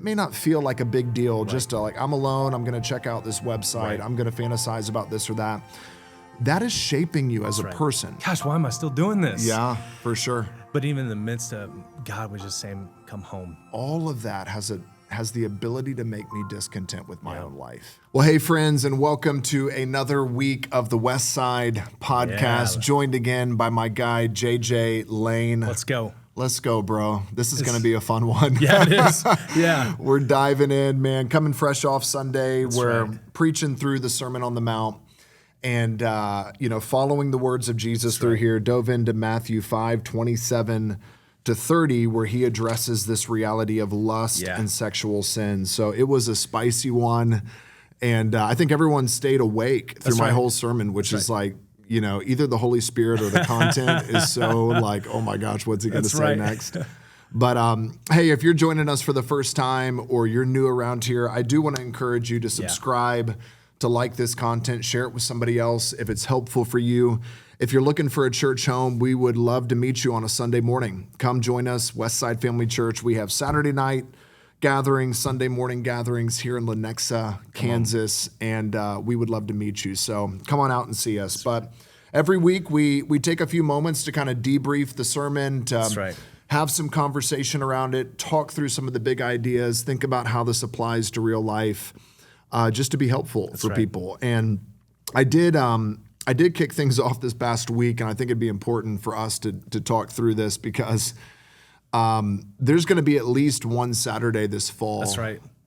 may not feel like a big deal, just to like, I'm alone, I'm going to check out this website, I'm going to fantasize about this or that. That is shaping you as a person. Gosh, why am I still doing this? Yeah, for sure. But even in the midst of, God was just saying, come home. All of that has the ability to make me discontent with my own life. Well, hey friends, and welcome to another week of the Westside podcast, joined again by my guy, JJ Lane. Let's go. Let's go, bro. This is going to be a fun one. Yeah, it is. Yeah. We're diving in, man. Coming fresh off Sunday, we're preaching through the Sermon on the Mount and, following the words of Jesus through here, dove into Matthew 5:27-30, where he addresses this reality of lust and sexual sin. So it was a spicy one. And I think everyone stayed awake through my whole sermon, which is like, either the Holy Spirit or the content is so like, oh my gosh, what's he going to say next? But hey, if you're joining us for the first time or you're new around here, I do want to encourage you to subscribe, to like this content, share it with somebody else if it's helpful for you. If you're looking for a church home, we would love to meet you on a Sunday morning. Come join us, Westside Family Church. We have Saturday night gatherings, Sunday morning gatherings here in Lenexa, Kansas, and we would love to meet you. So come on out and see us. But every week we take a few moments to kind of debrief the sermon, to have some conversation around it, talk through some of the big ideas, think about how this applies to real life, just to be helpful for people. And I did kick things off this past week, and I think it'd be important for us to talk through this because there's going to be at least one Saturday this fall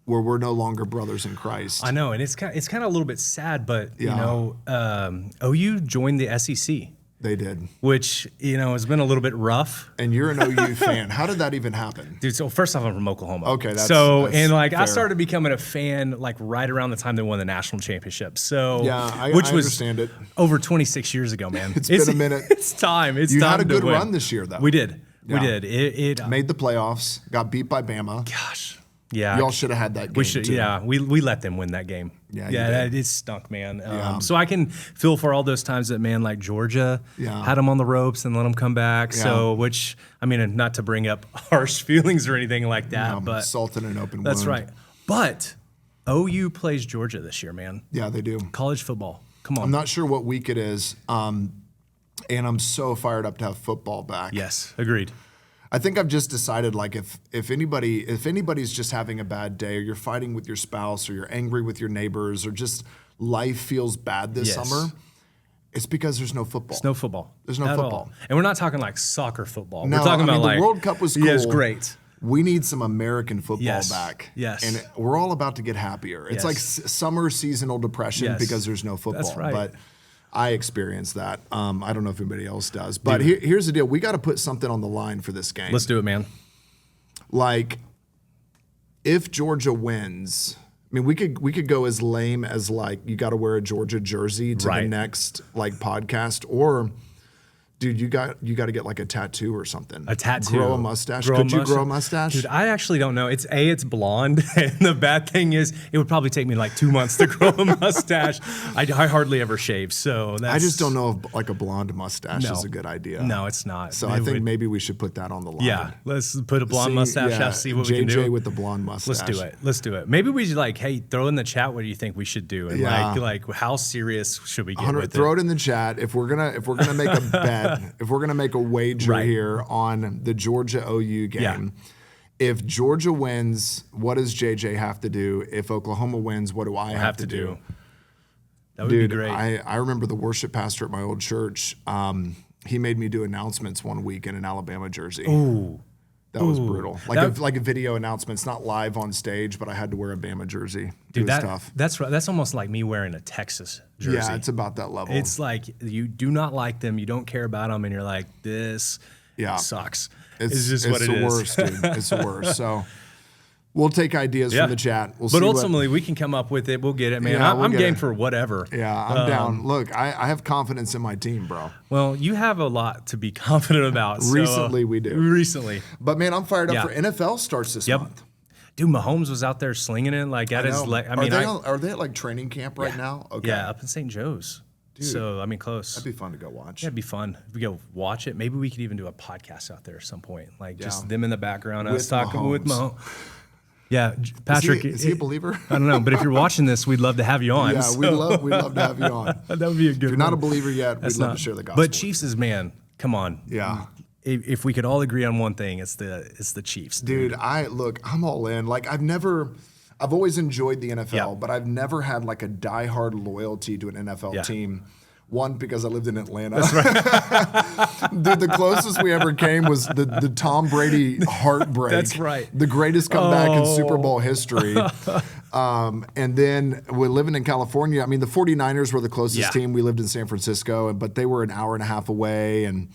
where we're no longer brothers in Christ. I know, and it's kind of a little bit sad, but OU joined the SEC. They did. Which, has been a little bit rough. And you're an OU fan. How did that even happen? Dude, so first off, I'm from Oklahoma. Okay, that's I fair. started becoming a fan like right around the time they won the national championship. So I was understand it. Over 26 years ago, man. It's been a minute. It's time. You had a good run this year, though. We did. Yeah. We did. It made the playoffs, got beat by Bama. Gosh. Yeah. Y'all should have had that game, too. Yeah, we let them win that game. Yeah, it stunk, man. So I can feel for all those times that, man, like Georgia had them on the ropes and let them come back. Yeah. So, which, I mean, not to bring up harsh feelings or anything like that, but salt in an open wound. That's right. But OU plays Georgia this year, man. Yeah, they do. College football. Come on. I'm not sure what week it is, and I'm so fired up to have football back. Yes, agreed. I think I've just decided, like, if anybody's just having a bad day, or you're fighting with your spouse, or you're angry with your neighbors, or just life feels bad this summer, it's because there's no football. There's no football. There's no football. And we're not talking like soccer football. No, we're talking about the World Cup was cool. Yeah, it's great. We need some American football back. Yes. And we're all about to get happier. It's like summer seasonal depression because there's no football. That's right. But I experienced that. I don't know if anybody else does. But here's the deal. We got to put something on the line for this game. Let's do it, man. Like, if Georgia wins, I mean, we could go as lame as, like, you got to wear a Georgia jersey to the next, like, podcast. Or, dude, you got to get, like, a tattoo or something. A tattoo. Grow a mustache. Could you grow a mustache? Dude, I actually don't know. It's blonde. And the bad thing is, it would probably take me like 2 months to grow a mustache. I hardly ever shave. So I just don't know if, like, a blonde mustache is a good idea. No, it's not. So I think maybe we should put that on the line. Yeah, let's put a blonde mustache out, see what we can do. JJ with the blonde mustache. Let's do it. Maybe we should, like, hey, throw in the chat what do you think we should do, and like how serious should we get with it? Throw it in the chat if we're gonna make a bet, if we're gonna make a wager here on the Georgia OU game. Yeah. If Georgia wins, what does JJ have to do? If Oklahoma wins, what do I have to do? That would be great. I remember the worship pastor at my old church. He made me do announcements one week in an Alabama jersey. Ooh. That was brutal. Like a video announcement. It's not live on stage, but I had to wear a Bama jersey. Dude, it was tough. That's almost like me wearing a Texas jersey. Yeah, it's about that level. It's like you do not like them, you don't care about them, and you're like, this sucks. It's just what it is. It's the worst, dude. It's the worst. So we'll take ideas from the chat. But ultimately, we can come up with it. We'll get it, man. Yeah, I'm game for whatever. Yeah, I'm down. Look, I have confidence in my team, bro. Well, you have a lot to be confident about. Recently, we do. Recently. But, man, I'm fired up for NFL starts this month. Dude, Mahomes was out there slinging it. Like, that is like, are they at, like, training camp right now? Okay. Yeah, up in St. Joe's. Dude, so, I mean, close. That'd be fun to go watch. Yeah, it'd be fun. If we go watch it, maybe we could even do a podcast out there at some point. Like, just them in the background, us talking with Mahomes. Yeah, Patrick. Is he a believer? I don't know, but if you're watching this, we'd love to have you on. Yeah, so. we'd love to have you on. That would be a good. If you're not a believer yet, we'd love to share the gospel. But Chiefs is, man, come on. Yeah. If we could all agree on one thing, it's the Chiefs. Dude, I'm all in. Like I've always enjoyed the NFL, but I've never had like a diehard loyalty to an NFL team. One, because I lived in Atlanta. That's right. Dude, the closest we ever came was the Tom Brady heartbreak. That's right. The greatest comeback in Super Bowl history. And then we're living in California. I mean, the 49ers were the closest team. We lived in San Francisco, but they were an hour and a half away. And,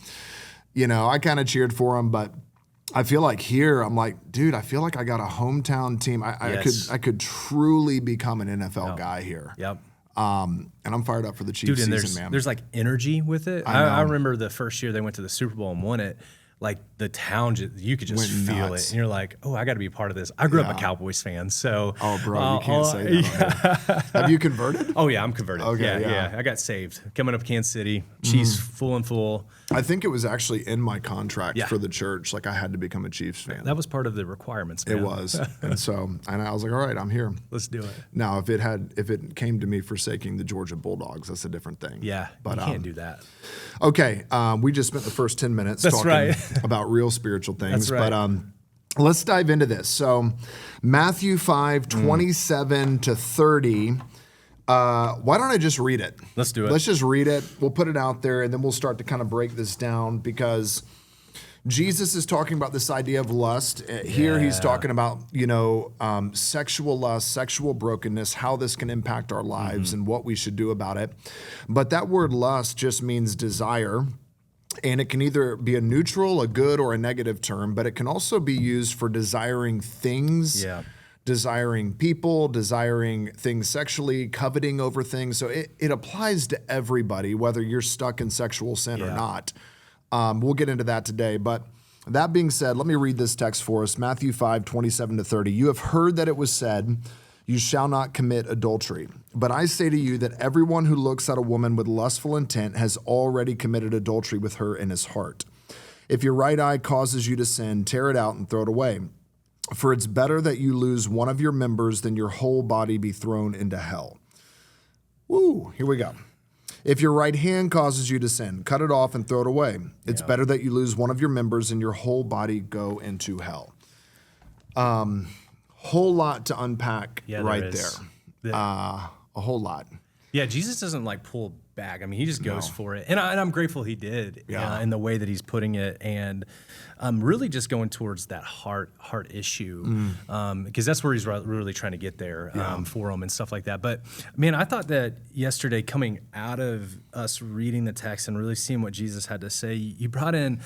you know, I kind of cheered for them, but I feel like here, I'm like, dude, I feel like I got a hometown team. I could truly become an NFL guy here. Yep. And I'm fired up for the Chiefs season, man. There's like energy with it. I remember the first year they went to the Super Bowl and won it. Like the town, you could just feel it, and you're like, "Oh, I got to be a part of this." I grew up a Cowboys fan, so bro, you can't say that. Have you converted? Oh yeah, I'm converted. Okay, yeah. I got saved coming up Kansas City, Chiefs full and full. I think it was actually in my contract for the church. Like I had to become a Chiefs fan. That was part of the requirements, man. It was, and I was like, all right, I'm here. Let's do it. Now, if it came to me forsaking the Georgia Bulldogs, that's a different thing. Yeah, but you can't do that. Okay, we just spent the first 10 minutes talking about real spiritual things. That's right. But let's dive into this. So Matthew 5:27 to 30. Why don't I just read it? Let's do it. Let's just read it. We'll put it out there, and then we'll start to kind of break this down because Jesus is talking about this idea of lust. Here he's talking about, sexual lust, sexual brokenness, how this can impact our lives and what we should do about it. But that word lust just means desire. And it can either be a neutral, a good, or a negative term, but it can also be used for desiring things, desiring people, desiring things sexually, coveting over things. So it applies to everybody, whether you're stuck in sexual sin or not. We'll get into that today. But that being said, let me read this text for us. Matthew 5:27 to 30. You have heard that it was said, you shall not commit adultery. But I say to you that everyone who looks at a woman with lustful intent has already committed adultery with her in his heart. If your right eye causes you to sin, tear it out and throw it away. For it's better that you lose one of your members than your whole body be thrown into hell. Woo, here we go. If your right hand causes you to sin, cut it off and throw it away. It's better that you lose one of your members than your whole body go into hell. Whole lot to unpack right there. A whole lot. Yeah, Jesus doesn't like pull back. I mean, he just goes for it. And I'm grateful he did in the way that he's putting it. And really just going towards that heart issue because that's where he's really trying to get there for him and stuff like that. But, man, I thought that yesterday coming out of us reading the text and really seeing what Jesus had to say, you brought in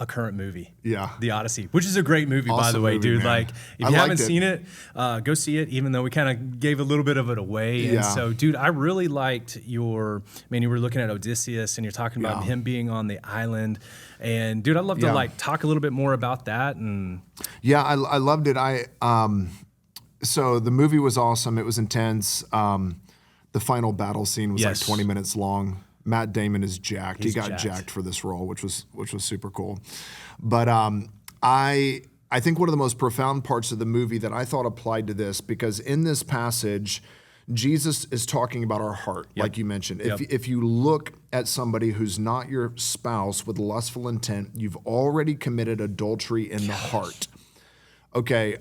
a current movie, The Odyssey, which is a great movie, awesome by the way, movie, dude. Man. Like, if you haven't seen it, go see it. Even though we kind of gave a little bit of it away, and so, dude, I really liked you were looking at Odysseus, and you're talking about him being on the island, and dude, I'd love to talk a little bit more about that. And I loved it. So the movie was awesome. It was intense. The final battle scene was like 20 minutes long. Matt Damon is jacked. He got jacked for this role, which was super cool. But I think one of the most profound parts of the movie that I thought applied to this, because in this passage, Jesus is talking about our heart, like you mentioned. If you look at somebody who's not your spouse with lustful intent, you've already committed adultery in the heart. Okay.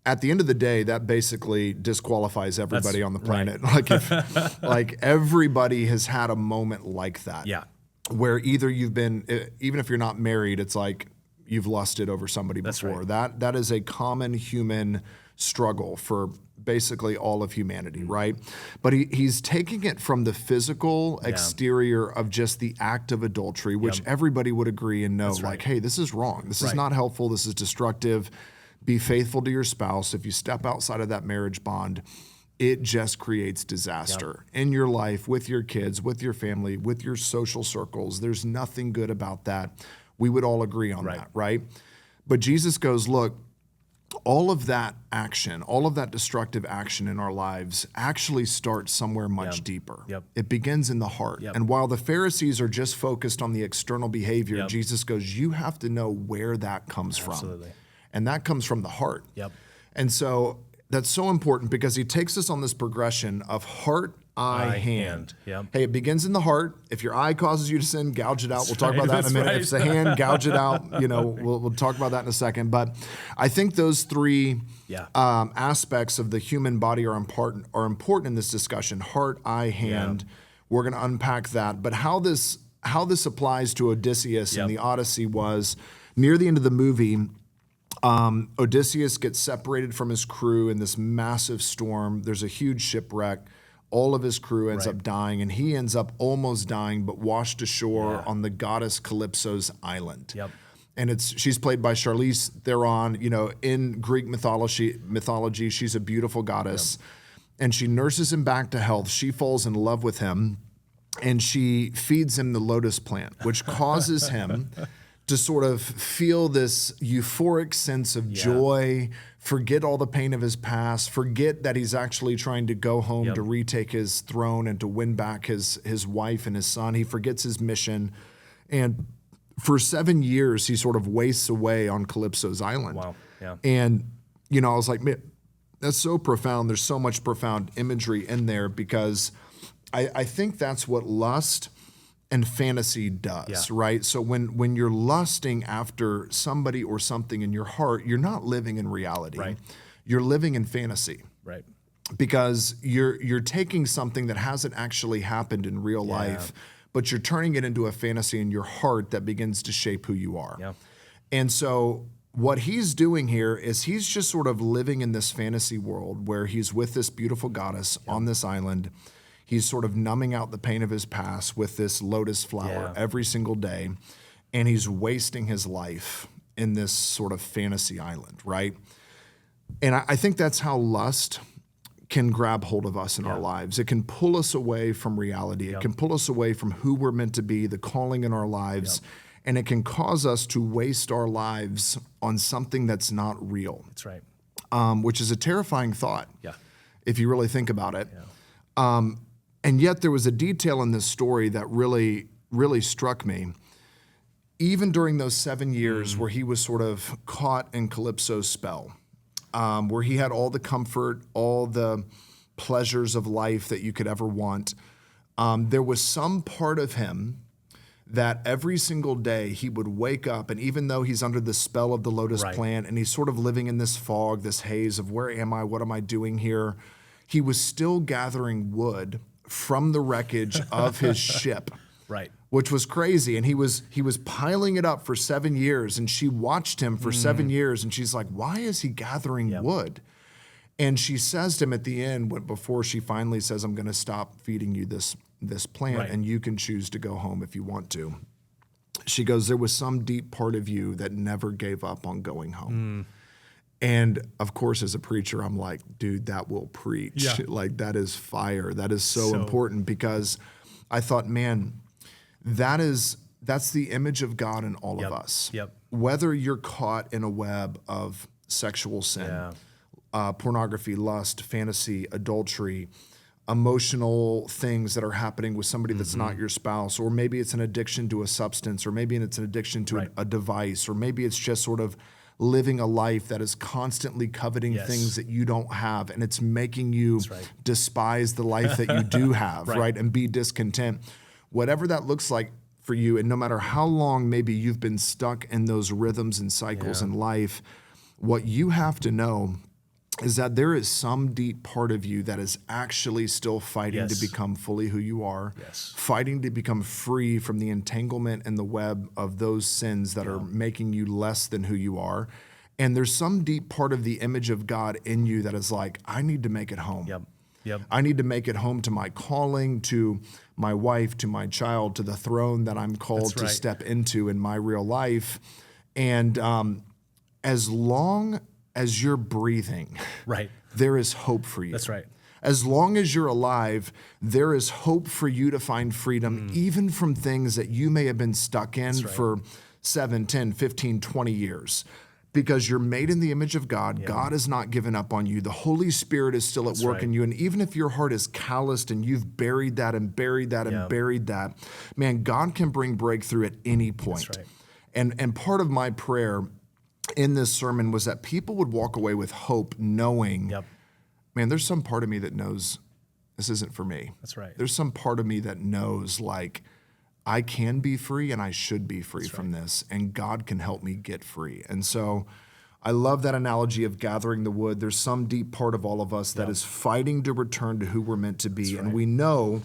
At the end of the day, that basically disqualifies everybody on the planet. Right. Like everybody has had a moment like that. Yeah. Where either you've been, even if you're not married, it's like you've lusted over somebody before. Right. That is a common human struggle for basically all of humanity, right? But he's taking it from the physical exterior of just the act of adultery, which everybody would agree and know, like, hey, this is wrong. This is not helpful. This is destructive. Be faithful to your spouse. If you step outside of that marriage bond, it just creates disaster in your life, with your kids, with your family, with your social circles. There's nothing good about that. We would all agree on that, right? But Jesus goes, look, all of that action, all of that destructive action in our lives actually starts somewhere much deeper. It begins in the heart. And while the Pharisees are just focused on the external behavior, Jesus goes, you have to know where that comes from. And that comes from the heart. Yep. And so that's so important because he takes us on this progression of heart, eye, hand. Yep. Hey, it begins in the heart. If your eye causes you to sin, gouge it out. We'll talk about that in a minute. Right. If it's the hand, gouge it out. We'll talk about that in a second. But I think those three aspects of the human body are important in this discussion: heart, eye, hand. Yeah. We're going to unpack that. But how this applies to Odysseus in the Odyssey was near the end of the movie. Odysseus gets separated from his crew in this massive storm. There's a huge shipwreck. All of his crew ends up dying, and he ends up almost dying, but washed ashore on the goddess Calypso's island. Yep. And she's played by Charlize Theron. In Greek mythology, she's a beautiful goddess, and she nurses him back to health. She falls in love with him, and she feeds him the lotus plant, which causes him to sort of feel this euphoric sense of joy, forget all the pain of his past, forget that he's actually trying to go home to retake his throne and to win back his wife and his son. He forgets his mission. And for 7 years, he sort of wastes away on Calypso's island. Wow. Yeah. And, I was like, man, that's so profound. There's so much profound imagery in there because I think that's what lust and fantasy does, right? So when you're lusting after somebody or something in your heart, you're not living in reality. Right. You're living in fantasy. Right. Because you're taking something that hasn't actually happened in real life, but you're turning it into a fantasy in your heart that begins to shape who you are. Yeah. And so what he's doing here is he's just sort of living in this fantasy world where he's with this beautiful goddess on this island. He's sort of numbing out the pain of his past with this lotus flower every single day, and he's wasting his life in this sort of fantasy island, right? And I think that's how lust can grab hold of us in our lives. It can pull us away from reality. It can pull us away from who we're meant to be, the calling in our lives, and it can cause us to waste our lives on something that's not real. That's right. Which is a terrifying thought if you really think about it. Yeah. And yet there was a detail in this story that really, really struck me. Even during those 7 years where he was sort of caught in Calypso's spell, where he had all the comfort, all the pleasures of life that you could ever want, there was some part of him that every single day he would wake up, and even though he's under the spell of the lotus plant and he's sort of living in this fog, this haze of where am I, what am I doing here, he was still gathering wood from the wreckage of his ship, which was crazy. And he was piling it up for 7 years, and she watched him for 7 years, and she's like, why is he gathering wood? And she says to him at the end, before she finally says, I'm going to stop feeding you this plant, and you can choose to go home if you want to. She goes, there was some deep part of you that never gave up on going home. And of course, as a preacher, I'm like, dude, that will preach. Yeah. Like, that is fire. That is so important, because I thought, man, that's the image of God in all of us. Yep. Whether you're caught in a web of sexual sin, pornography, lust, fantasy, adultery, emotional things that are happening with somebody that's not your spouse, or maybe it's an addiction to a substance, or maybe it's an addiction to a device, or maybe it's just sort of living a life that is constantly coveting things that you don't have, and it's making you despise the life that you do have, and be discontent. Whatever that looks like for you, and no matter how long maybe you've been stuck in those rhythms and cycles in life, what you have to know is that there is some deep part of you that is actually still fighting to become fully who you are, fighting to become free from the entanglement and the web of those sins that are making you less than who you are. And there's some deep part of the image of God in you that is like, I need to make it home. I need to make it home to my calling, to my wife, to my child, to the throne that I'm called to step into in my real life. And as long as you're breathing, there is hope for you. That's right. As long as you're alive, there is hope for you to find freedom, even from things that you may have been stuck in for 7, 10, 15, 20 years. Because you're made in the image of God. God has not given up on you. The Holy Spirit is still at work in you. And even if your heart is calloused and you've buried that and buried that and buried that, man, God can bring breakthrough at any point. And part of my prayer in this sermon was that people would walk away with hope, knowing, Yep. man, there's some part of me that knows this isn't for me. That's right. There's some part of me that knows, like, I can be free and I should be free That's from right. this, and God can help me get free. And so I love that analogy of gathering the wood. There's some deep part of all of us that is fighting to return to who we're meant to be. And we know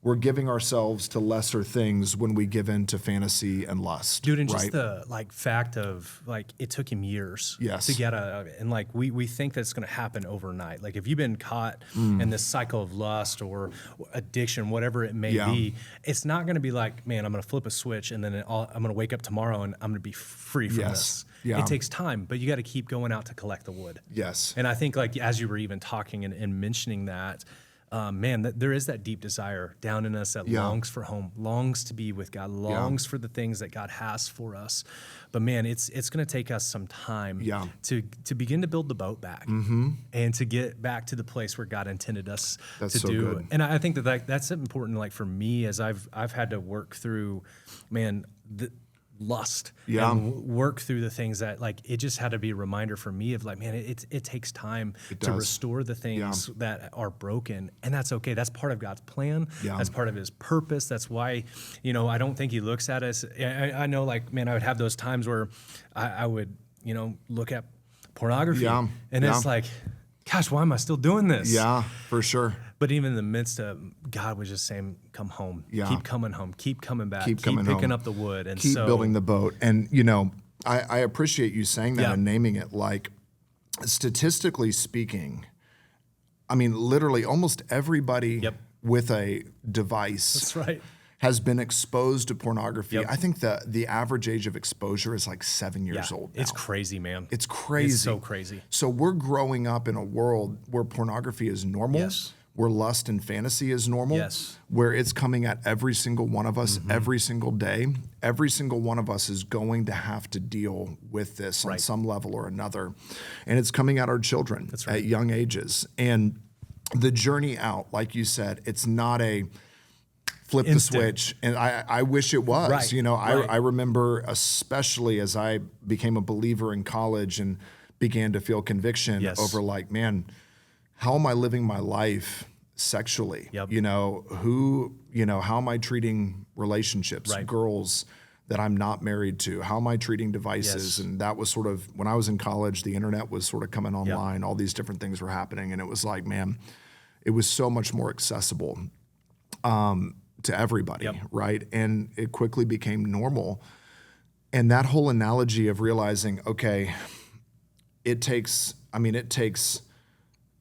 we're giving ourselves to lesser things when we give in to fantasy and lust. Dude, and just the fact of it took him years to get out of it. And we think that it's going to happen overnight. Like if you've been caught in this cycle of lust or addiction, whatever it may be, it's not going to be like, man, I'm going to flip a switch and then I'm going to wake up tomorrow and I'm going to be free from this. Yeah. It takes time, but you got to keep going out to collect the wood. Yes. And I think as you were even talking and mentioning that, man, there is that deep desire down in us that longs for home, longs to be with God, longs for the things that God has for us. But man, it's going to take us some time to begin to build the boat back and to get back to the place where God intended us to do. Good. And I think that's important. For me, as I've had to work through, man, the lust and work through the things that it just had to be a reminder for me of man, it takes time to restore the things that are broken, and that's okay. That's part of God's plan. That's part of his purpose. That's why, I don't think he looks at us. I know man, I would have those times where I would, look at pornography and it's like, gosh, why am I still doing this? Yeah, for sure. But even in the midst of, God was just saying, come home. Keep coming home. Keep coming back. Keep picking home. Up the wood. And keep building the boat. And, I appreciate you saying that and naming it. Statistically speaking, I mean, literally almost everybody with a device has been exposed to pornography. I think the average age of exposure is 7 years old now. It's crazy, man. It's crazy. It's so crazy. So we're growing up in a world where pornography is normal, where lust and fantasy is normal, where it's coming at every single one of us every single day. Every single one of us is going to have to deal with this on some level or another. And it's coming at our children at young ages. And the journey out, like you said, it's not a flip the switch. And I wish it was. I remember, especially as I became a believer in college and began to feel conviction over man, how am I living my life sexually? How am I treating relationships, girls that I'm not married to? How am I treating devices? And that was sort of, when I was in college, the internet was sort of coming online, all these different things were happening. And it was man, it was so much more accessible to everybody, right? And it quickly became normal. And that whole analogy of realizing, okay, it takes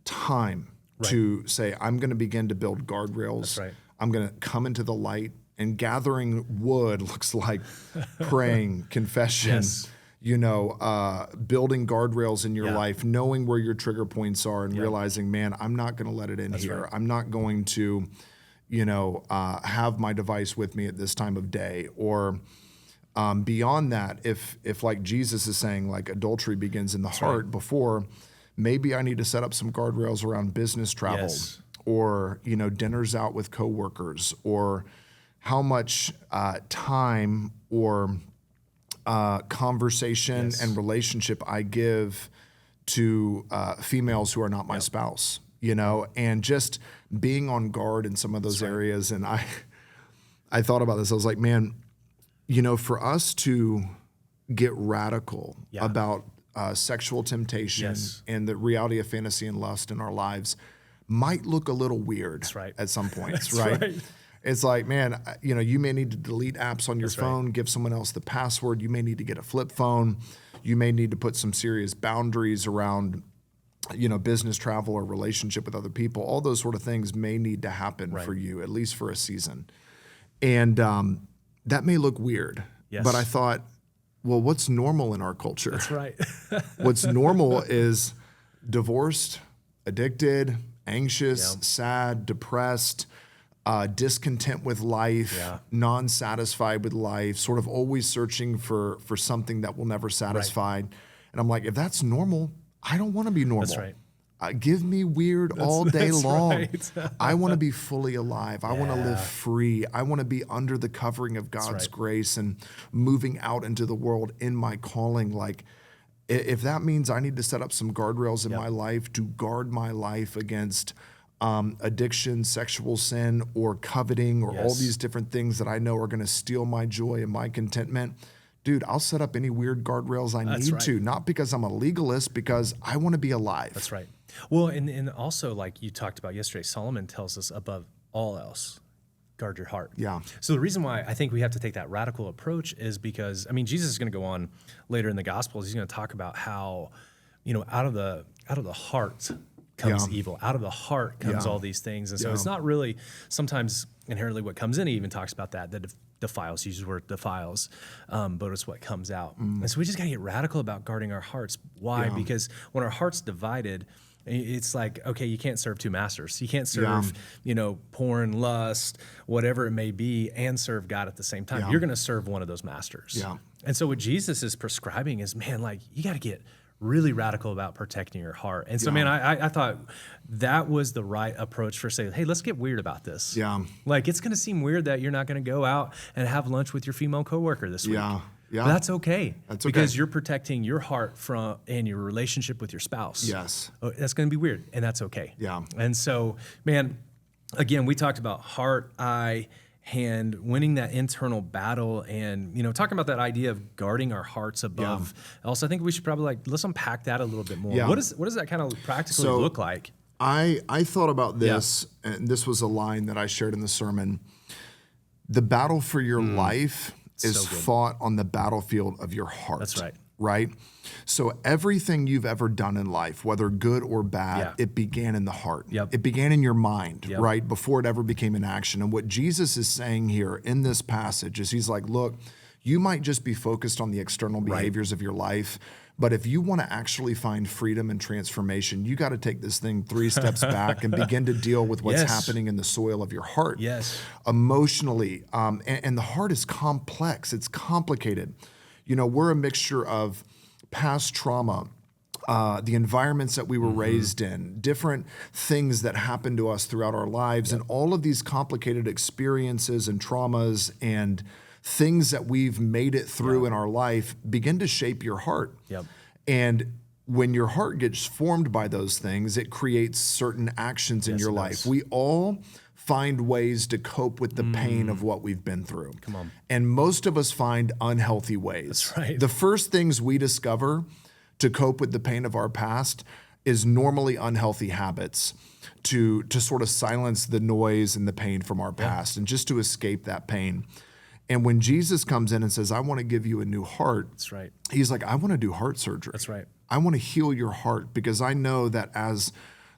time to say, I'm going to begin to build guardrails. I'm going to come into the light, and gathering wood looks like praying, confession, building guardrails in your life, knowing where your trigger points are and realizing, man, I'm not going to let it in here. I'm not going to, have my device with me at this time of day. Or beyond that, if like Jesus is saying, adultery begins in the heart before, maybe I need to set up some guardrails around business travel or, dinners out with coworkers, or how much time or conversation and relationship I give to females who are not my spouse, and just being on guard in some of those areas. And I thought about this. I was like, man, for us to get radical about sexual temptation and the reality of fantasy and lust in our lives might look a little weird at some points, right? It's like, man, you may need to delete apps on your phone, give someone else the password. You may need to get a flip phone. You may need to put some serious boundaries around, business travel or relationship with other people. All those sort of things may need to happen for you, at least for a season. And that may look weird, but I thought, well, what's normal in our culture? That's right. What's normal is divorced, addicted, anxious, sad, depressed, discontent with life, non-satisfied with life, sort of always searching for something that will never satisfy. And I'm like, if that's normal, I don't want to be normal. That's right. Give me weird all day long. I want to be fully alive. I want to live free. I want to be under the covering of God's grace and moving out into the world in my calling. if that means I need to set up some guardrails in my life to guard my life against addiction, sexual sin, or coveting, or all these different things that I know are going to steal my joy and my contentment, dude, I'll set up any weird guardrails I need to, not because I'm a legalist, because I want to be alive. That's right. Well, and also, like you talked about yesterday, Solomon tells us above all else, guard your heart. Yeah. So the reason why I think we have to take that radical approach is because, I mean, Jesus is going to go on later in the Gospels. He's going to talk about how, out of the heart comes evil. Out of the heart comes all these things. And so it's not really sometimes inherently what comes in. He even talks about that defiles. He uses the word defiles, but it's what comes out. And so we just got to get radical about guarding our hearts. Why? Because when our heart's divided, it's like, okay, you can't serve two masters. You can't serve, porn, lust, whatever it may be, and serve God at the same time. You're going to serve one of those masters. Yeah. And so what Jesus is prescribing is, man, like, you got to get really radical about protecting your heart. And so, man, I thought that was the right approach for saying, hey, let's get weird about this. Yeah. Like, it's going to seem weird that you're not going to go out and have lunch with your female coworker this week. Yeah. But that's okay. That's okay. Because you're protecting your heart and your relationship with your spouse. Yes. That's going to be weird, and that's okay. Yeah. And so, man, again, we talked about heart, eye, hand, winning that internal battle, and talking about that idea of guarding our hearts above. Also, I think we should probably let's unpack that a little bit more. What does that kind of practically look like? I thought about this, and this was a line that I shared in the sermon. The battle for your life is fought on the battlefield of your heart. That's right. Right? So everything you've ever done in life, whether good or bad, it began in the heart. It began in your mind, right? Before it ever became an action. And what Jesus is saying here in this passage is he's like, look, you might just be focused on the external behaviors of your life, but if you want to actually find freedom and transformation, you got to take this thing 3 steps back and begin to deal with what's happening in the soil of your heart. Emotionally. And the heart is complex. It's complicated. We're a mixture of past trauma, the environments that we were raised in, different things that happened to us throughout our lives, and all of these complicated experiences and traumas and things that we've made it through in our life begin to shape your heart. And when your heart gets formed by those things, it creates certain actions in your life. We all find ways to cope with the pain of what we've been through. Come on. And most of us find unhealthy ways. That's right. The first things we discover to cope with the pain of our past is normally unhealthy habits to sort of silence the noise and the pain from our past and just to escape that pain. And when Jesus comes in and says, I want to give you a new heart, that's right. He's like, I want to do heart surgery. That's right. I want to heal your heart because I know that as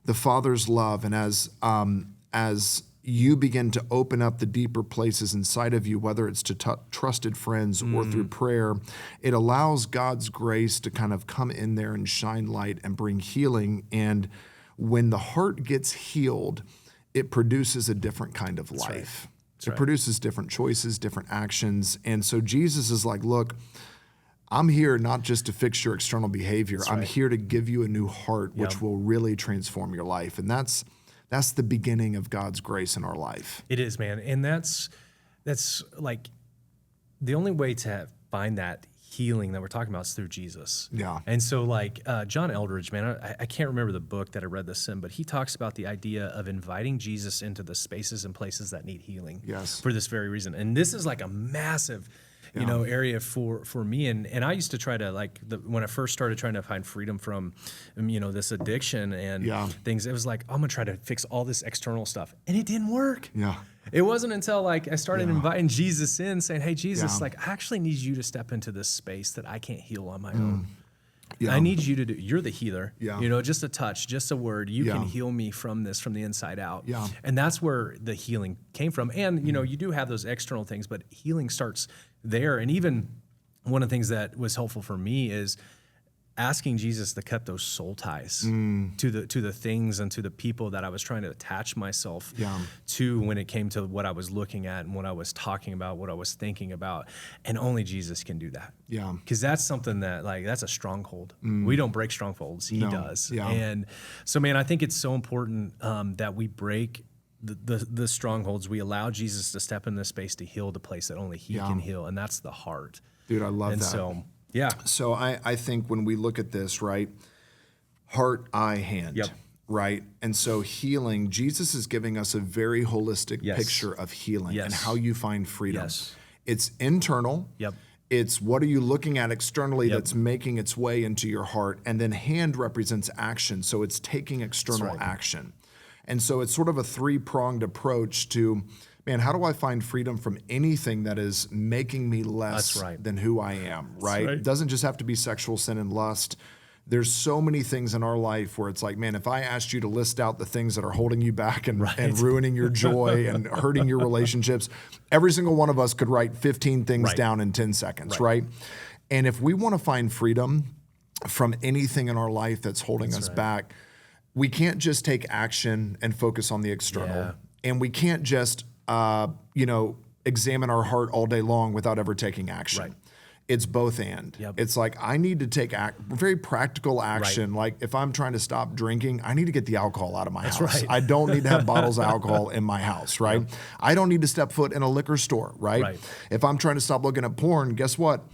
the Father's love and as you begin to open up the deeper places inside of you, whether it's to trusted friends or through prayer, it allows God's grace to kind of come in there and shine light and bring healing. And when the heart gets healed, it produces a different kind of life. It produces different choices, different actions. And so Jesus is like, look, I'm here not just to fix your external behavior. I'm here to give you a new heart, which will really transform your life. And that's the beginning of God's grace in our life. It is, man. And that's like the only way to find that healing that we're talking about is through Jesus. Yeah. And so John Eldredge, man, I can't remember the book that I read this in, but he talks about the idea of inviting Jesus into the spaces and places that need healing. Yes. For this very reason. And this is like a massive area for me. And I used to try to when I first started trying to find freedom from, this addiction and things, it was like, I'm going to try to fix all this external stuff. And it didn't work. Yeah. It wasn't until I started inviting Jesus in saying, hey, Jesus, I actually need you to step into this space that I can't heal on my own. Yeah. I need you to do, you're the healer, just a touch, just a word. You can heal me from this, from the inside out. Yeah. And that's where the healing came from. And, you do have those external things, but healing starts there. And even one of the things that was helpful for me is asking Jesus to cut those soul ties to the things and to the people that I was trying to attach myself to when it came to what I was looking at and what I was talking about, what I was thinking about. And only Jesus can do that. Yeah. Because that's something that, that's a stronghold. We don't break strongholds. He does. Yeah. And so, man, I think it's so important that we break the strongholds. We allow Jesus to step in this space to heal the place that only he can heal, and that's the heart. Dude, I love that. So, Yeah. So I think when we look at this, right, heart, eye, hand, Yep. right? And so healing, Jesus is giving us a very holistic Yes. picture of healing Yes. and how you find freedom. Yes. It's internal. Yep. It's what are you looking at externally Yep. that's making its way into your heart. And then hand represents action. So it's taking external right. action. And so it's sort of a three-pronged approach to, man, how do I find freedom from anything that is making me less That's right. than who I am, right? right. It doesn't just have to be sexual sin and lust. There's so many things in our life where it's like, man, if I asked you to list out the things that are holding you back and ruining your joy and hurting your relationships, every single one of us could write 15 things down in 10 seconds, right? And if we want to find freedom from anything in our life that's holding us back, we can't just take action and focus on the external. Yeah. And we can't just, examine our heart all day long without ever taking action. Right. It's both and. Yep. It's like I need to take very practical action. Like if I'm trying to stop drinking, I need to get the alcohol out of my house. Right. I don't need to have bottles of alcohol in my house, right? Yep. I don't need to step foot in a liquor store, right? If I'm trying to stop looking at porn, guess what?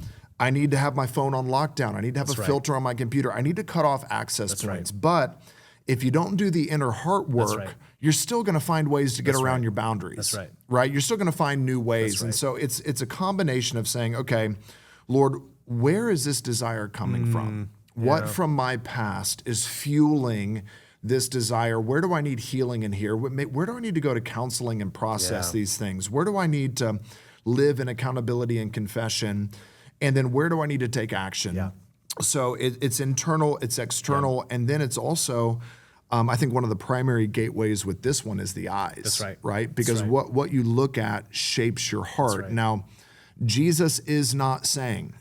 I need to have my phone on lockdown. I need to have a filter on my computer. I need to cut off access points. But if you don't do the inner heart work, you're still going to find ways to get around your boundaries. That's right? You're still going to find new ways. And so it's a combination of saying, okay, Lord, where is this desire coming from? What from my past is fueling this desire? Where do I need healing in here? Where do I need to go to counseling and process these things? Where do I need to live in accountability and confession? And then where do I need to take action? Yeah. So it's internal, it's external, and then it's also, I think one of the primary gateways with this one is the eyes. That's right. Right? Because That's right. what you look at shapes your heart. Right. Now, Jesus is not saying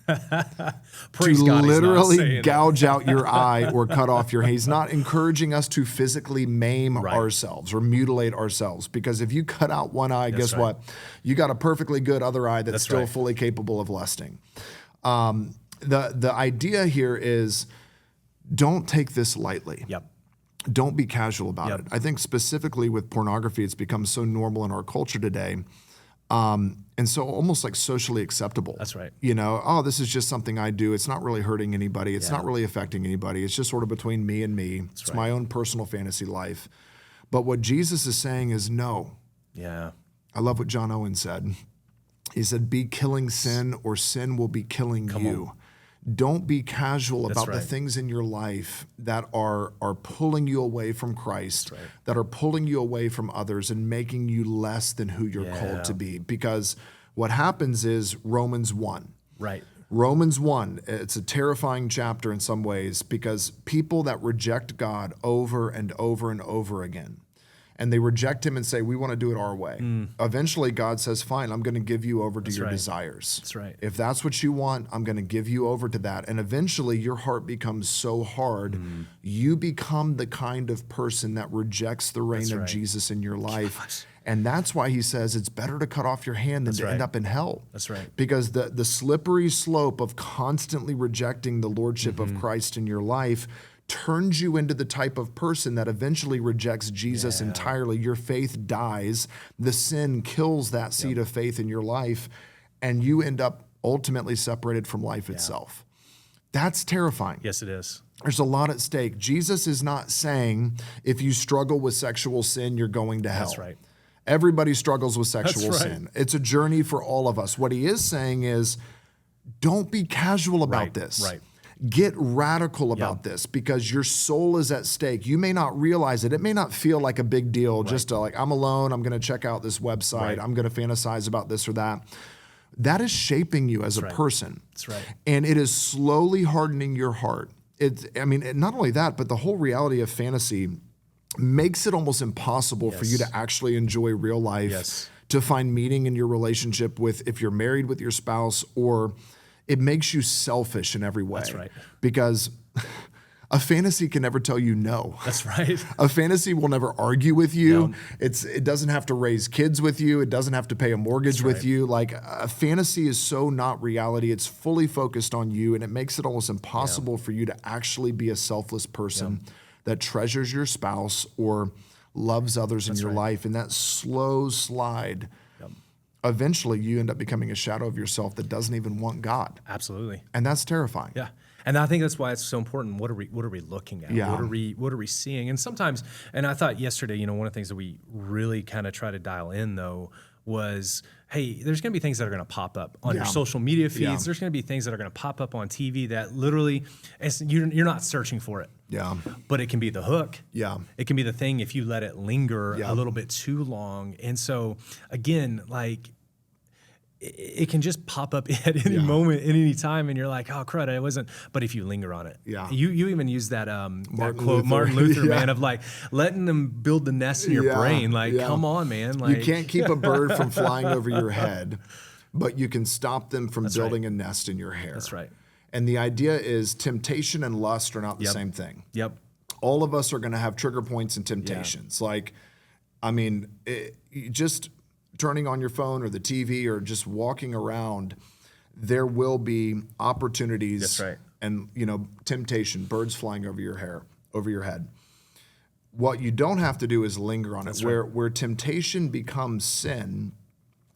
Praise to God, literally gouge out your eye or cut off your hand. He's not encouraging us to physically maim ourselves or mutilate ourselves. Because if you cut out one eye, guess what? You got a perfectly good other eye that's still fully capable of lusting. The idea here is don't take this lightly. Yep. Don't be casual about it. I think specifically with pornography, it's become so normal in our culture today. And so almost like socially acceptable. That's right. You know, oh, this is just something I do. It's not really hurting anybody. It's not really affecting anybody. It's just sort of between me and me. It's my own personal fantasy life. But what Jesus is saying is no. Yeah. I love what John Owen said. He said, be killing sin or sin will be killing you. Don't be casual about the things in your life that are pulling you away from Christ, that are pulling you away from others and making you less than who you're called to be. Because what happens is Romans 1. Right. Romans 1, it's a terrifying chapter in some ways because people that reject God over and over and over again, and they reject him and say, we want to do it our way. Eventually, God says, fine, I'm going to give you over to your desires. That's right. If that's what you want, I'm going to give you over to that. And eventually, your heart becomes so hard, you become the kind of person that rejects the reign of Jesus in your life. And that's why he says it's better to cut off your hand than to end up in hell. That's right. Because the slippery slope of constantly rejecting the lordship of Christ in your life turns you into the type of person that eventually rejects Jesus entirely. Your faith dies. The sin kills that seed of faith in your life, and you end up ultimately separated from life itself. That's terrifying. Yes, it is. There's a lot at stake. Jesus is not saying if you struggle with sexual sin, you're going to hell. That's right. Everybody struggles with sexual sin. It's a journey for all of us. What he is saying is, don't be casual about this. Right. Get radical about this because your soul is at stake. You may not realize it. It may not feel like a big deal just to like, I'm alone, I'm going to check out this website, I'm going to fantasize about this or that. That is shaping you as a person. That's right. And it is slowly hardening your heart. Not only that, but the whole reality of fantasy makes it almost impossible for you to actually enjoy real life, to find meaning in your relationship with, if you're married with your spouse, or it makes you selfish in every way. That's right. Because a fantasy can never tell you no. That's right. A fantasy will never argue with you. It doesn't have to raise kids with you. It doesn't have to pay a mortgage with you. Like a fantasy is so not reality. It's fully focused on you, and it makes it almost impossible for you to actually be a selfless person that treasures your spouse or loves others in your life. And that slow slide eventually you end up becoming a shadow of yourself that doesn't even want God. Absolutely. And that's terrifying. Yeah. And I think that's why it's so important. What are we looking at? Yeah. What are we seeing? And sometimes, and I thought yesterday, one of the things that we really kind of try to dial in though was, hey, there's going to be things that are going to pop up on your social media feeds. Yeah. There's going to be things that are going to pop up on TV that literally, you're not searching for it. Yeah. But it can be the hook. Yeah. It can be the thing if you let it linger a little bit too long. And so again, like, it can just pop up at any moment, at any time, and you're like, "Oh, crud, I wasn't." But if you linger on it, you even use that quote, Martin Luther, man, of like letting them build the nest in your brain. Like, come on, man! Like, you can't keep a bird from flying over your head, but you can stop them from building a nest in your hair. That's right. And the idea is temptation and lust are not the same thing. Yep. All of us are going to have trigger points and temptations. Like, I mean, just turning on your phone or the TV or just walking around, there will be opportunities. That's right. And, temptation, birds flying over your head. What you don't have to do is linger on it. That's Where temptation becomes sin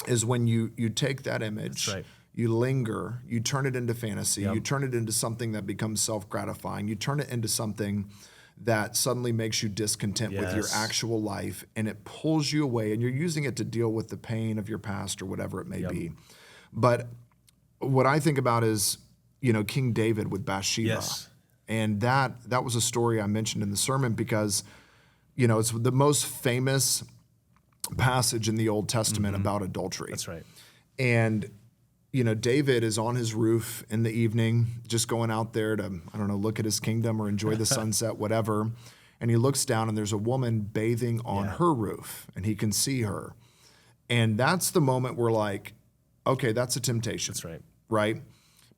is when you take that image, you linger, you turn it into fantasy, you turn it into something that becomes self-gratifying, you turn it into something that suddenly makes you discontent with your actual life, and it pulls you away, and you're using it to deal with the pain of your past or whatever it may be. But what I think about is, King David with Bathsheba. Yes. And that was a story I mentioned in the sermon because, it's the most famous passage in the Old Testament about adultery. That's right. And David is on his roof in the evening, just going out there to, look at his kingdom or enjoy the sunset, whatever. And he looks down and there's a woman bathing on her roof and he can see her. And that's the moment we're like, okay, that's a temptation. That's right. Right?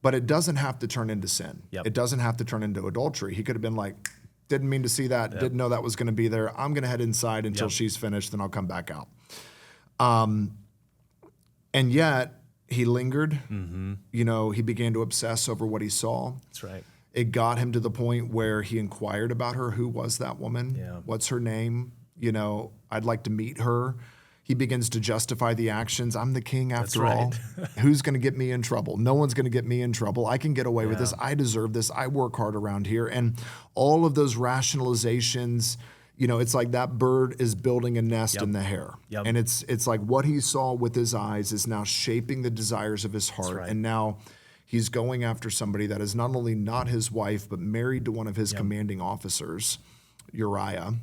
But it doesn't have to turn into sin. Yep. It doesn't have to turn into adultery. He could have been like, didn't mean to see that, didn't know that was going to be there. I'm going to head inside until she's finished, then I'll come back out. And yet, he lingered. He began to obsess over what he saw. That's right. It got him to the point where he inquired about her. Who was that woman? Yeah. What's her name? I'd like to meet her. He begins to justify the actions. I'm the king after all. Who's going to get me in trouble? No one's going to get me in trouble. I can get away with this. I deserve this. I work hard around here. And all of those rationalizations, it's like that bird is building a nest in the hair. And it's like what he saw with his eyes is now shaping the desires of his heart. And now he's going after somebody that is not only not his wife, but married to one of his commanding officers, Uriah.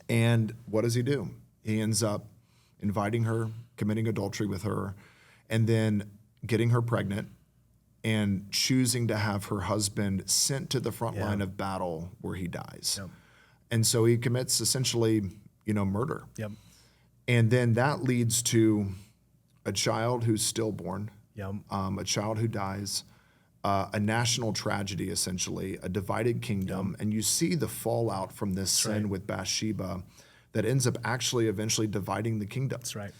And what does he do? He ends up inviting her, committing adultery with her, and then getting her pregnant and choosing to have her husband sent to the front line of battle where he dies. And so he commits essentially, murder. And then that leads to a child who's stillborn, a child who dies, a national tragedy, essentially, a divided kingdom. And you see the fallout from this sin with Bathsheba that ends up actually eventually dividing the kingdom. That's right.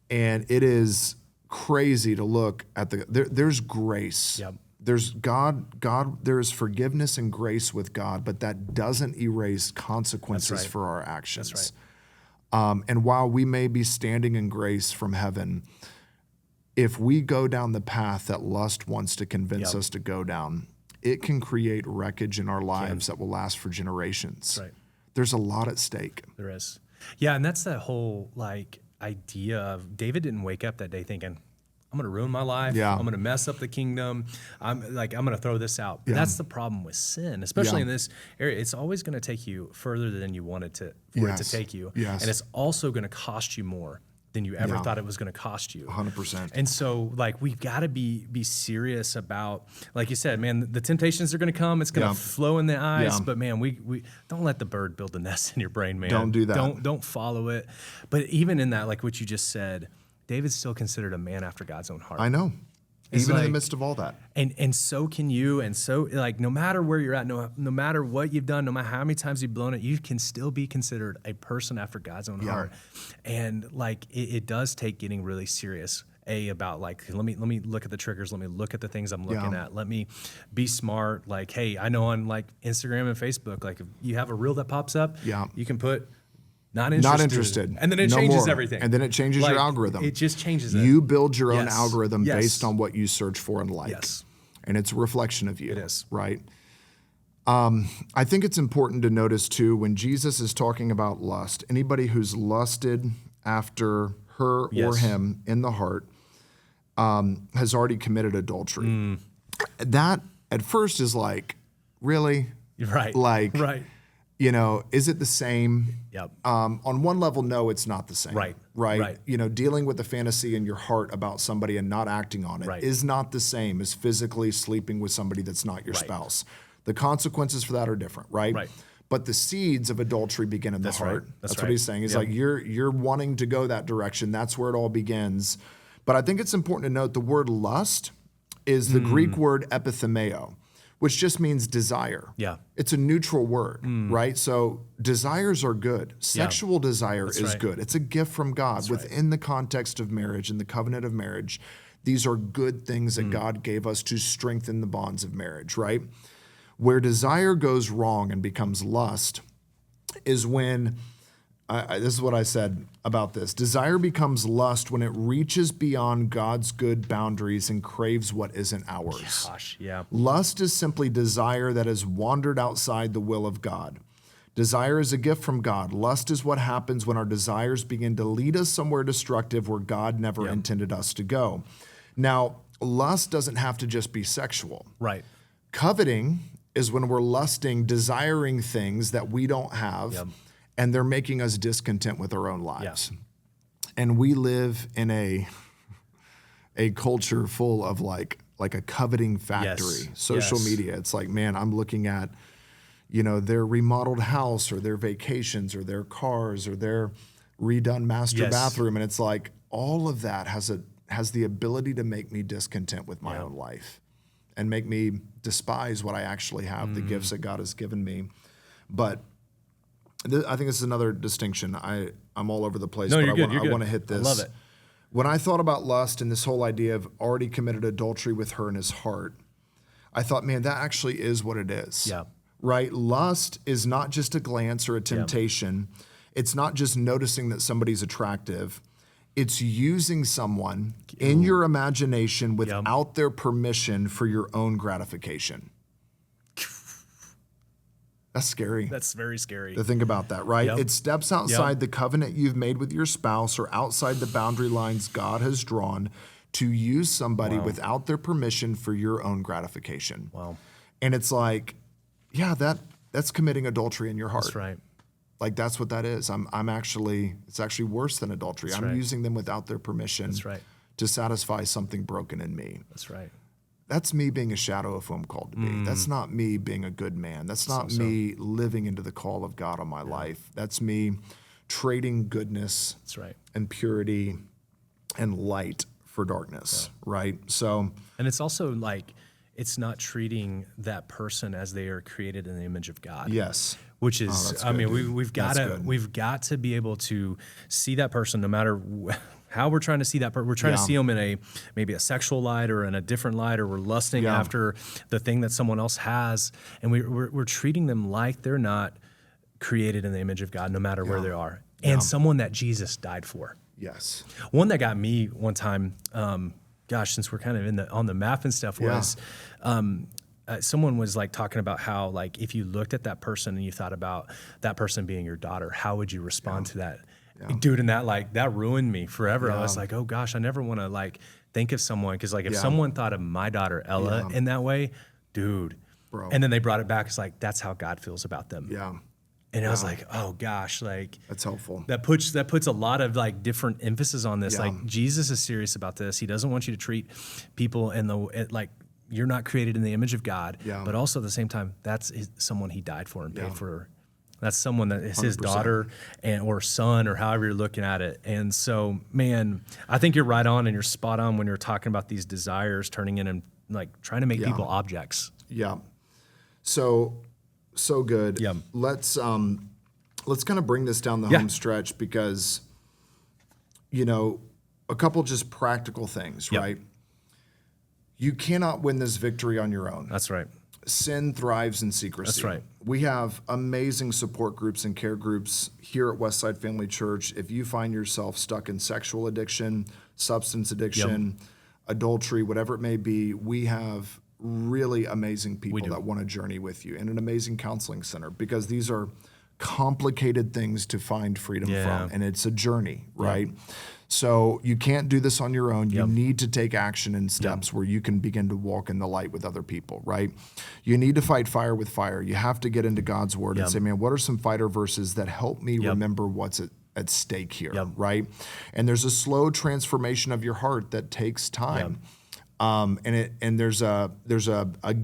And it is crazy to look at there's grace. There's God, there is forgiveness and grace with God, but that doesn't erase consequences for our actions. That's right. And while we may be standing in grace from heaven, if we go down the path that lust wants to convince us to go down, it can create wreckage in our lives that will last for generations. That's right. There's a lot at stake. There is. Yeah, and that's that whole idea of David didn't wake up that day thinking, I'm going to ruin my life. I'm going to mess up the kingdom. I'm going to throw this out. But that's the problem with sin, especially in this area. It's always going to take you further than you wanted for it to take you. And it's also going to cost you more than you ever thought it was going to cost you. 100%. And so, we've got to be serious about, like you said, man, the temptations are going to come. It's going to flow in the eyes. But, man, we don't let the bird build the nest in your brain, man. Don't do that. Don't follow it. But even in that, like what you just said, David's still considered a man after God's own heart. I know. Even in the midst of all that. And so can you. And so, no matter where you're at, no matter what you've done, no matter how many times you've blown it, you can still be considered a person after God's own heart. And, it does take getting really serious, about, let me look at the triggers. Let me look at the things I'm looking at. Let me be smart. Hey, I know on, Instagram and Facebook, if you have a reel that pops up, you can put Not Not interested. And then it No changes more. everything. And then it changes Like, your algorithm. It just changes it. You build your own Yes. algorithm Yes. based on what you search for and like. Yes. And it's a reflection of you. It is. Right? I think it's important to notice too, when Jesus is talking about lust, anybody who's lusted after her or Yes. him in the heart has already committed adultery. That at first is like, really? Right. Like, right. you know, is it the same? Yep. On one level, no, it's not the same. Right. Right. Right. You know, dealing with the fantasy in your heart about somebody and not acting on it is Right. not the same as physically sleeping with somebody that's not your Right. spouse. The consequences for that are different, right? Right. But the seeds of adultery begin in the heart. right. That's That's what right. he's saying. He's like, you're wanting to go that direction. That's where it all begins. But I think it's important to note the word lust is the Greek word epithemeo, which just means desire. Yeah. It's a neutral word, right? So desires are good. Sexual desire is right. good. It's a gift from God within the context of marriage and the covenant of marriage. These are good things that God gave us to strengthen the bonds of marriage, right? Where desire goes wrong and becomes lust is when, this is what I said about this. Desire becomes lust when it reaches beyond God's good boundaries and craves what isn't ours. Gosh, yeah. Lust is simply desire that has wandered outside the will of God. Desire is a gift from God. Lust is what happens when our desires begin to lead us somewhere destructive where God never intended us to go. Now, lust doesn't have to just be sexual. Right. Coveting is when we're lusting, desiring things that we don't have, and they're making us discontent with our own lives. And we live in a culture full of like a coveting factory. Social media. It's like, man, I'm looking at, you know, their remodeled house or their vacations or their cars or their redone master bathroom, and it's like all of that has the ability to make me discontent with my own life and make me despise what I actually have, the gifts that God has given me. But I think this is another distinction. I'm all over the place, No, but you're good. You're I good. want to hit this. I love it. When I thought about lust and this whole idea of already committed adultery with her in his heart, I thought, man, that actually is what it is. Yeah. Right? Lust is not just a glance or a temptation. It's not just noticing that somebody's attractive. It's using someone in your imagination without their permission for your own gratification. That's scary. That's very scary. To think about that, right? It steps outside the covenant you've made with your spouse or outside the boundary lines God has drawn to use somebody without their permission for your own gratification. Wow. And it's like, yeah, that's committing adultery in your heart. That's right. Like that's what that is. It's actually worse than adultery. I'm using them without their permission to satisfy something broken in me. That's right. That's me being a shadow of who I'm called to be. That's not me being a good man. That's not me living into the call of God on my life. That's me trading goodness and purity and light for darkness, right? So, and it's also like, it's not treating that person as they are created in the image of God. Yes. Which is, I mean, we've got to be able to see that person no matter how we're trying to see that person. We're trying to see them in maybe a sexual light or in a different light, or we're lusting after the thing that someone else has, and we're treating them like they're not created in the image of God, no matter where they are, and someone that Jesus died for. Yes. One that got me one time, since we're kind of on the map and stuff, was someone was like talking about how, like, if you looked at that person and you thought about that person being your daughter, how would you respond to that? Dude, and that ruined me forever. I was like, oh gosh, I never want to like think of someone, because like if someone thought of my daughter Ella in that way, dude, bro. And then they brought it back, it's like, that's how God feels about them. Yeah. And I was like, oh gosh, like that's helpful. That puts a lot of like different emphasis on this. Like Jesus is serious about this. He doesn't want you to treat people like you're not created in the image of God, but also at the same time, that's someone he died for and paid for. That's someone that is his 100%. Daughter or son, or however you're looking at it. And so, man, I think you're right on and you're spot on when you're talking about these desires turning in and like trying to make people objects. Yeah. So good. Yeah. Let's kind of bring this down the home stretch, because, you know, a couple just practical things, right? You cannot win this victory on your own. That's right. sin thrives in secrecy. That's right. We have amazing support groups and care groups here at Westside Family Church. If you find yourself stuck in sexual addiction, substance addiction, adultery, whatever it may be, we have really amazing people that want to journey with you, and an amazing counseling center, because these are complicated things to find freedom from, and it's a journey, right? So you can't do this on your own. You need to take action and steps where you can begin to walk in the light with other people, right? You need to fight fire with fire. You have to get into God's word and say, man, what are some fighter verses that help me remember what's at stake here, right? And there's a slow transformation of your heart that takes time. And there's a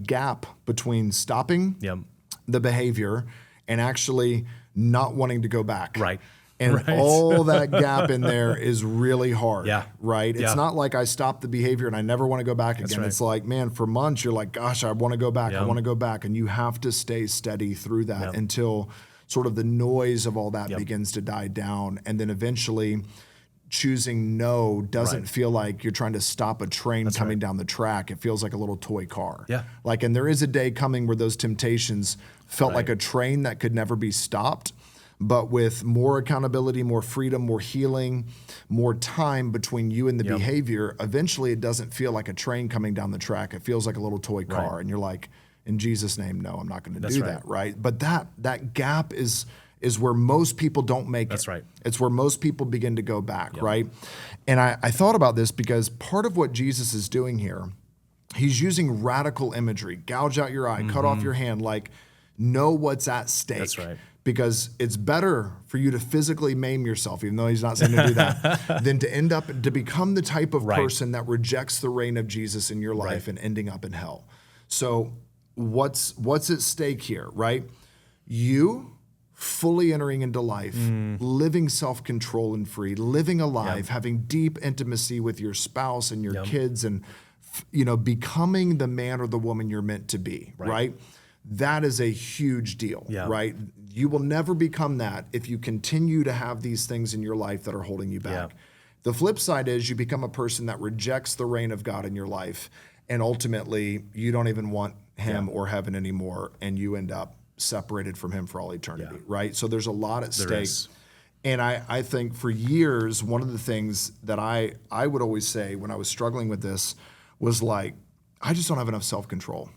gap between stopping the behavior and actually not wanting to go back. Right. And all that gap in there is really hard, right? It's Yeah. not like I stopped the behavior and I never want to go back again. right. It's like, man, for months you're like, gosh, I want to go back. I want to go back. And you have to stay steady through that until sort of the noise of all that begins to die down. And then eventually choosing no doesn't feel like you're trying to stop a train coming down the track. It feels like a little toy car. Like, and there is a day coming where those temptations felt like a train that could never be stopped. But with more accountability, more freedom, more healing, more time between you and the behavior, eventually it doesn't feel like a train coming down the track. It feels like a little toy car. And you're like, in Jesus' name, no, I'm not going to do that, right? But that gap is where most people don't make it. That's right. It's where most people begin to go back, right? And I thought about this because part of what Jesus is doing here, he's using radical imagery. Gouge out your eye, cut off your hand, like know what's at stake. That's right. Because it's better for you to physically maim yourself, even though he's not saying to do that, than to end up to become the type of person that rejects the reign of Jesus in your life and ending up in hell. So what's at stake here, right? You fully entering into life, living self-control and free, living alive, having deep intimacy with your spouse and your kids, and becoming the man or the woman you're meant to be, right? That is a huge deal, right? You will never become that if you continue to have these things in your life that are holding you back. The flip side is you become a person that rejects the reign of God in your life, and ultimately you don't even want him or heaven anymore, and you end up separated from him for all eternity, right? So there's a lot at stake. And I think for years, one of the things that I would always say when I was struggling with this was like, I just don't have enough self-control.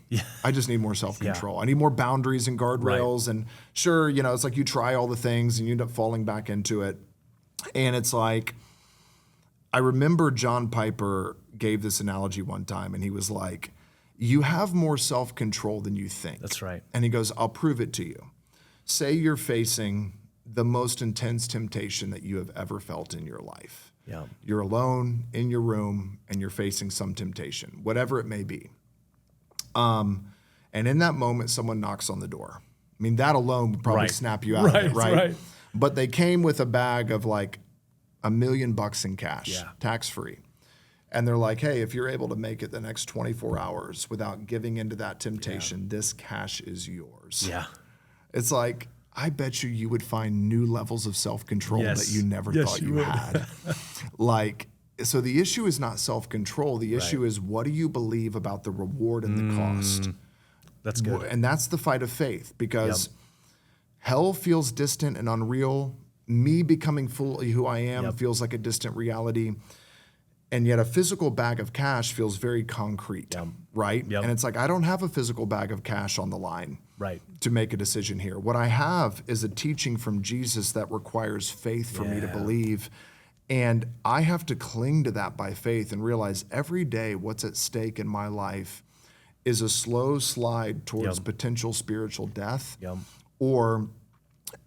I just need more self-control. I need more boundaries and guardrails. And sure, it's like you try all the things and you end up falling back into it. And it's like, I remember John Piper gave this analogy one time, and he was like, you have more self-control than you think. That's right. And he goes, I'll prove it to you. Say you're facing the most intense temptation that you have ever felt in your life. You're alone in your room and you're facing some temptation, whatever it may be. And in that moment, someone knocks on the door. I mean, that alone would probably snap you out of it, right? But they came with a bag of like $1 million in cash, tax-free. And they're like, hey, if you're able to make it the next 24 hours without giving into that temptation, this cash is yours. It's like, I bet you would find new levels of self-control that you never thought you had. So the issue is not self-control. The issue is, what do you believe about the reward and the cost? That's good. And that's the fight of faith, because hell feels distant and unreal. Me becoming fully who I am feels like a distant reality. And yet a physical bag of cash feels very concrete, right? And it's like, I don't have a physical bag of cash on the line to make a decision here. What I have is a teaching from Jesus that requires faith for me to believe. And I have to cling to that by faith and realize every day what's at stake in my life is a slow slide towards potential spiritual death or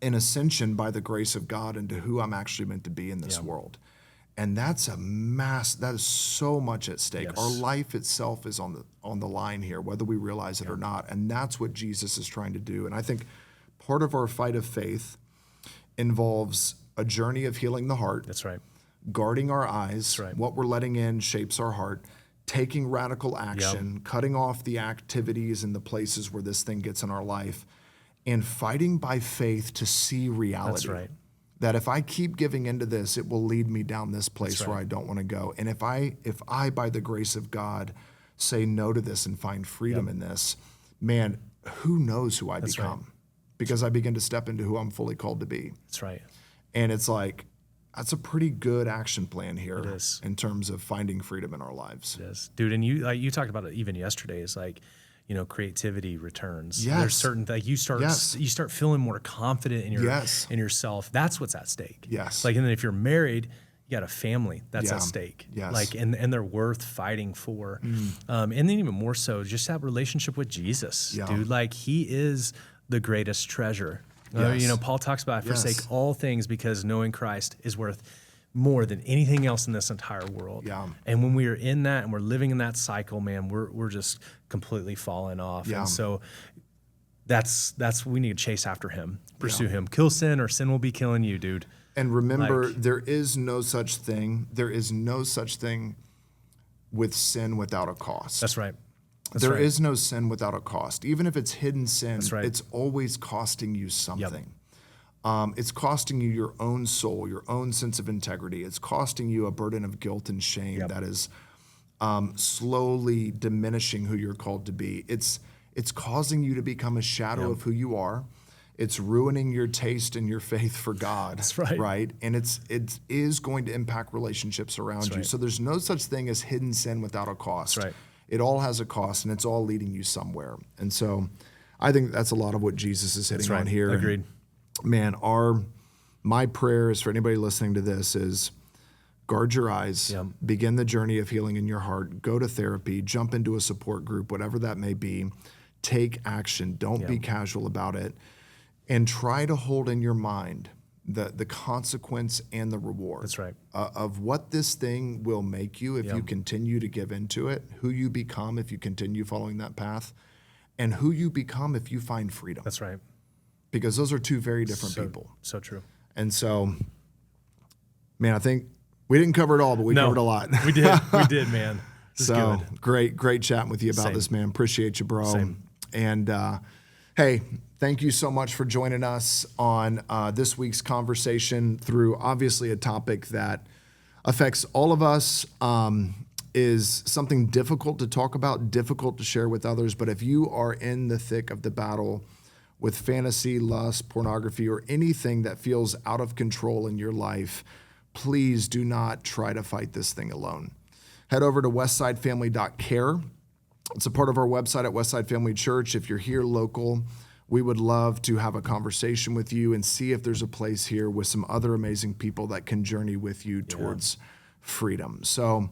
an ascension by the grace of God into who I'm actually meant to be in this world. And that is so much at stake. Our life itself is on the line here, whether we realize it or not. And that's what Jesus is trying to do. And I think part of our fight of faith involves a journey of healing the heart. That's right. Guarding our eyes. What we're letting in shapes our heart. Taking radical action, cutting off the activities and the places where this thing gets in our life, and fighting by faith to see reality. That's right. That if I keep giving into this, it will lead me down this place where I don't want to go. And if I, by the grace of God, say no to this and find freedom in this, man, who knows who I That's become? Right. Because I begin to step into who I'm fully called to be. That's right. And it's like, that's a pretty good action plan here It is. in terms of finding freedom in our lives. It is. Dude, and you talked about it even yesterday. It's like, creativity returns. Yes. There's certain you start feeling more confident in in yourself. That's what's at stake. Yes. Like, and then if you're married, you got a family that's at stake. Yes. Like, and they're worth fighting for. And then even more so, just that relationship with Jesus, dude. Like, he is the greatest treasure. Yes. Paul talks about forsake all things because knowing Christ is worth more than anything else in this entire world. Yeah. And when we are in that and we're living in that cycle, man, we're just completely falling off. Yeah. And so that's we need to chase after him, pursue him, kill sin, or sin will be killing you, dude. And remember, there is no such thing. There is no such thing with sin without a cost. That's right. There is no sin without a cost. Even if it's hidden sin, right. it's always costing you something. Yep. It's costing you your own soul, your own sense of integrity. It's costing you a burden of guilt and shame that is slowly diminishing who you're called to be. It's causing you to become a shadow of who you are. It's ruining your taste and your faith for God. That's right. Right? And it is going to impact relationships around you. Right. So there's no such thing as hidden sin without a cost. That's right. It all has a cost, and it's all leading you somewhere. And so I think that's a lot of what Jesus is hitting on here. Agreed. And man, my prayer is for anybody listening to this is guard your eyes, begin the journey of healing in your heart, go to therapy, jump into a support group, whatever that may be. Take action. Don't be casual about it. And try to hold in your mind the consequence and the reward. That's right. Of what this thing will make you if you continue to give into it, who you become if you continue following that path, and who you become if you find freedom. That's right. Because those are two very different people. So true. And so, man, I think we didn't cover it all, but we covered a lot. We did. We did, man. So great chatting with you about this, man. Appreciate you, bro. Same. And hey, thank you so much for joining us on this week's conversation through obviously a topic that affects all of us, is something difficult to talk about, difficult to share with others. But if you are in the thick of the battle with fantasy, lust, pornography, or anything that feels out of control in your life, please do not try to fight this thing alone. Head over to westsidefamily.care. It's a part of our website at Westside Family Church. If you're here local, we would love to have a conversation with you and see if there's a place here with some other amazing people that can journey with you towards freedom. So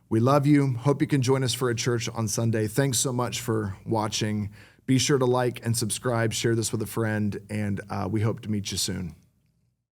we love you. Hope you can join us for a church on Sunday. Thanks so much for watching. Be sure to like and subscribe, share this with a friend, and we hope to meet you soon.